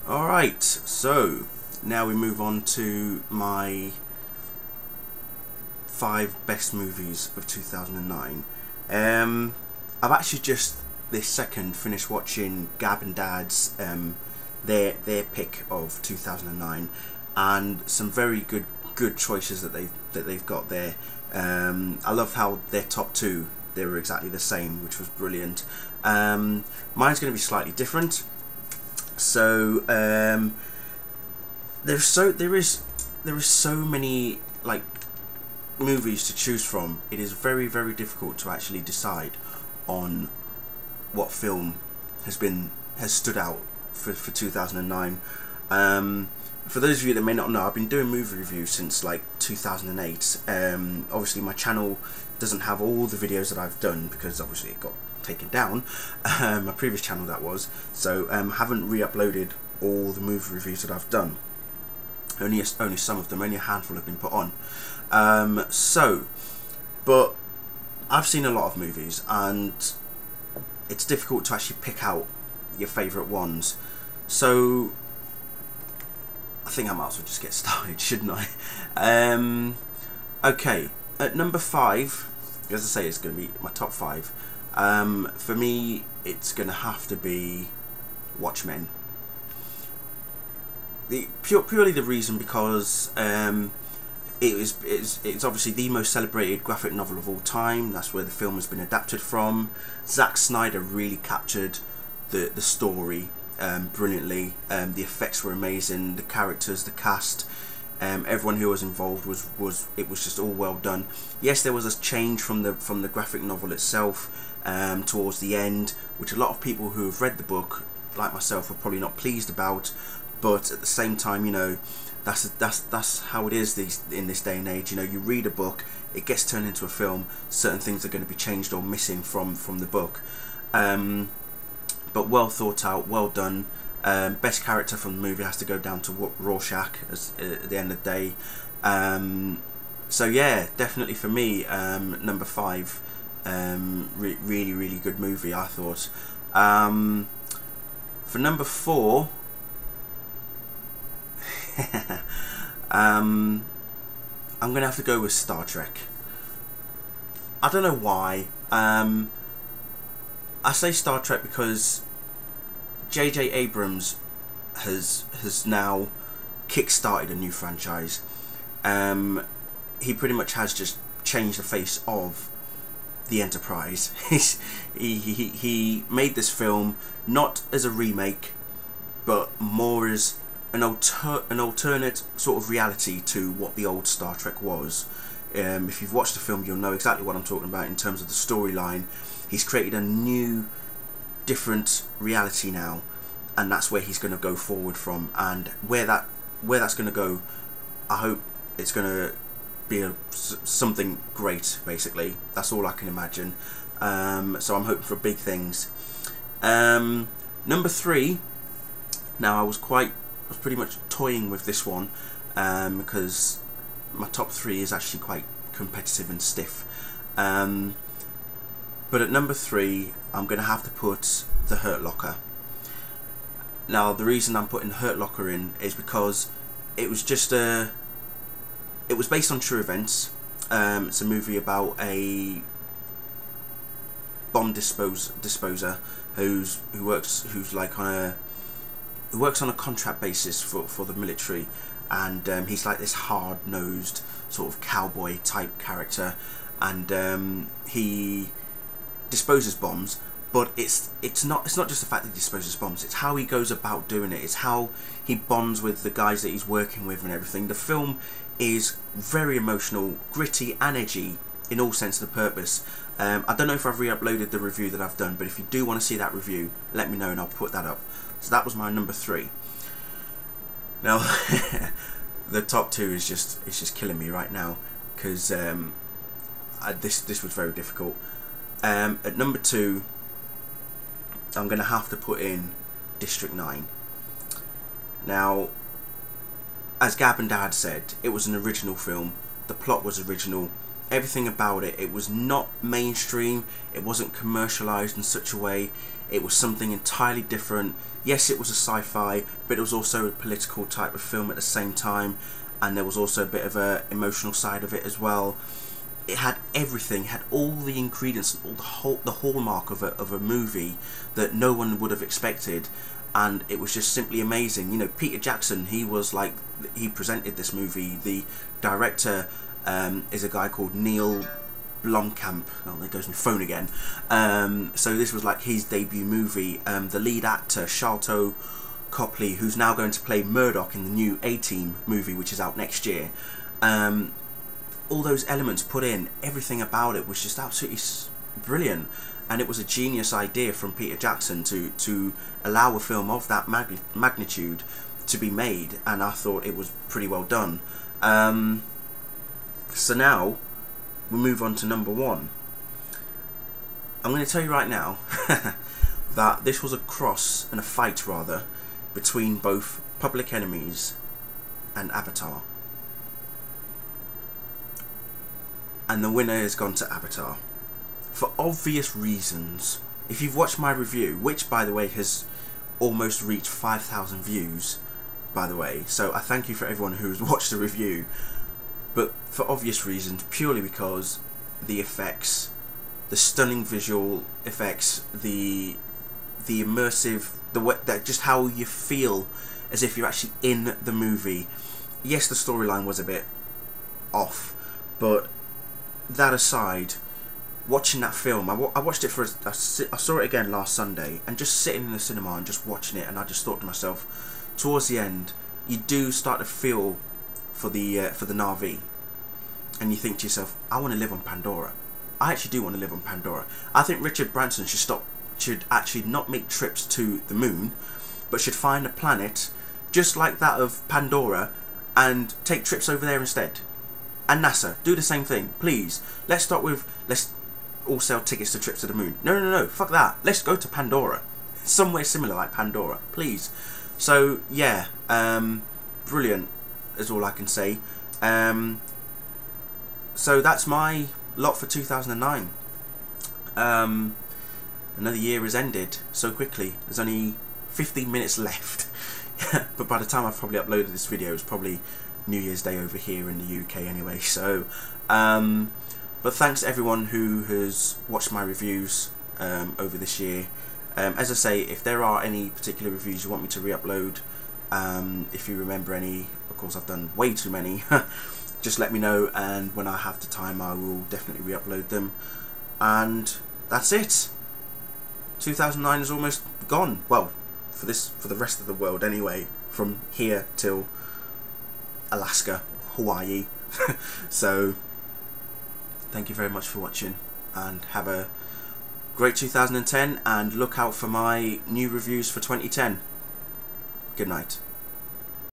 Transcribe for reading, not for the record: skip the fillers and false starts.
Alright, so now we move on to my 5 best movies of 2009. I've actually just this second finished watching Gab and Dad's their pick of 2009, and some very good choices that they've got there. I love how their top 2, they were exactly the same, which was brilliant. Mine's going to be slightly different. So there is so many like movies to choose from. It is very difficult to actually decide on what film has stood out for 2009. For those of you that may not know, I've been doing movie reviews since like 2008. Obviously my channel doesn't have all the videos that I've done because obviously it got taken down, my previous channel that was, so haven't re-uploaded all the movie reviews that I've done. Only some of them, only a handful have been put on. But I've seen a lot of movies, and it's difficult to actually pick out your favourite ones. So I think I might as well just get started, shouldn't I? Okay, at number 5, as I say, it's going to be my top 5. For me, it's going to have to be Watchmen. Purely the reason because it's obviously the most celebrated graphic novel of all time. That's where the film has been adapted from. Zack Snyder really captured the story brilliantly. The effects were amazing. The characters, the cast, everyone who was involved was just all well done. Yes, there was a change from the graphic novel itself towards the end, which a lot of people who have read the book, like myself, were probably not pleased about. But at the same time, you know, that's how it is in this day and age. You know, you read a book, it gets turned into a film. Certain things are going to be changed or missing from the book. But well thought out, well done. Best character from the movie has to go down to Rorschach at the end of the day. So yeah, definitely for me, number 5. Really good movie, I thought. For number 4, I'm gonna have to go with Star Trek. I don't know why. I say Star Trek because J.J. Abrams has now kick-started a new franchise. He pretty much has just changed the face of the Enterprise. He made this film not as a remake, but more as an alternate sort of reality to what the old Star Trek was. If you've watched the film, you'll know exactly what I'm talking about in terms of the storyline. He's created a new, different reality now, and that's where he's going to go forward from. And where that's going to go, I hope it's going to be something great. Basically, that's all I can imagine. So I'm hoping for big things. Number 3. Now I was pretty much toying with this one because my top 3 is actually quite competitive and stiff. But at number 3, I'm going to have to put The Hurt Locker. Now the reason I'm putting Hurt Locker in is because it was based on true events. It's a movie about a bomb disposer who works on a contract basis for the military, and he's like this hard-nosed sort of cowboy type character, and he disposes bombs. But it's not just the fact that he disposes bombs, it's how he goes about doing it. It's how he bonds with the guys that he's working with and everything. The film is very emotional, gritty, and edgy in all sense of the purpose. I don't know if I've re-uploaded the review that I've done, but if you do want to see that review, let me know and I'll put that up. So that was my number 3. Now the top 2 is just killing me right now because this was very difficult. At number 2, I'm going to have to put in District 9. Now, as Gab and Dad said, it was an original film. The plot was original. Everything about it was not mainstream. It wasn't commercialized in such a way. It was something entirely different. Yes, it was a sci-fi, but it was also a political type of film at the same time, and there was also a bit of a emotional side of it as well. It had everything, had all the ingredients, all the hallmark of a movie that no one would have expected, and it was just simply amazing. You know, Peter Jackson, he presented this movie. The director is a guy called Neil Blomkamp. Oh, there goes my phone again. So this was like his debut movie. The lead actor, Sharlto Copley, who's now going to play Murdoch in the new A-Team movie, which is out next year. All those elements put in, everything about it was just absolutely brilliant, and it was a genius idea from Peter Jackson to allow a film of that magnitude to be made, and I thought it was pretty well done. So now we move on to number one. I'm going to tell you right now that this was a cross and a fight rather between both Public Enemies and Avatar, and the winner has gone to Avatar for obvious reasons. If you've watched my review, which by the way has almost reached 5,000 views, by the way, so I thank you for everyone who's watched the review, but for obvious reasons, purely because the effects, the stunning visual effects, the immersive, the way that just how you feel as if you're actually in the movie. Yes, the storyline was a bit off, but that aside, watching that film, I watched it I saw it again last Sunday, and just sitting in the cinema and just watching it, and I just thought to myself, towards the end, you do start to feel for the Na'vi, and you think to yourself, I want to live on Pandora. I actually do want to live on Pandora. I think Richard Branson should actually not make trips to the moon, but should find a planet just like that of Pandora and take trips over there instead. And NASA, do the same thing, please. Let's all sell tickets to trips to the moon. No, fuck that. Let's go to Pandora. Somewhere similar like Pandora, please. So, yeah, brilliant is all I can say. So that's my lot for 2009. Another year has ended so quickly. There's only 15 minutes left. But by the time I've probably uploaded this video, it's probably New Year's Day over here in the UK anyway. So, but thanks to everyone who has watched my reviews over this year. As I say, if there are any particular reviews you want me to re-upload, if you remember any, of course I've done way too many, just let me know, and when I have the time I will definitely re-upload them. And that's it. 2009 is almost gone. Well, for the rest of the world anyway, from here till Alaska, Hawaii. So thank you very much for watching, and have a great 2010, and look out for my new reviews for 2010. Good night.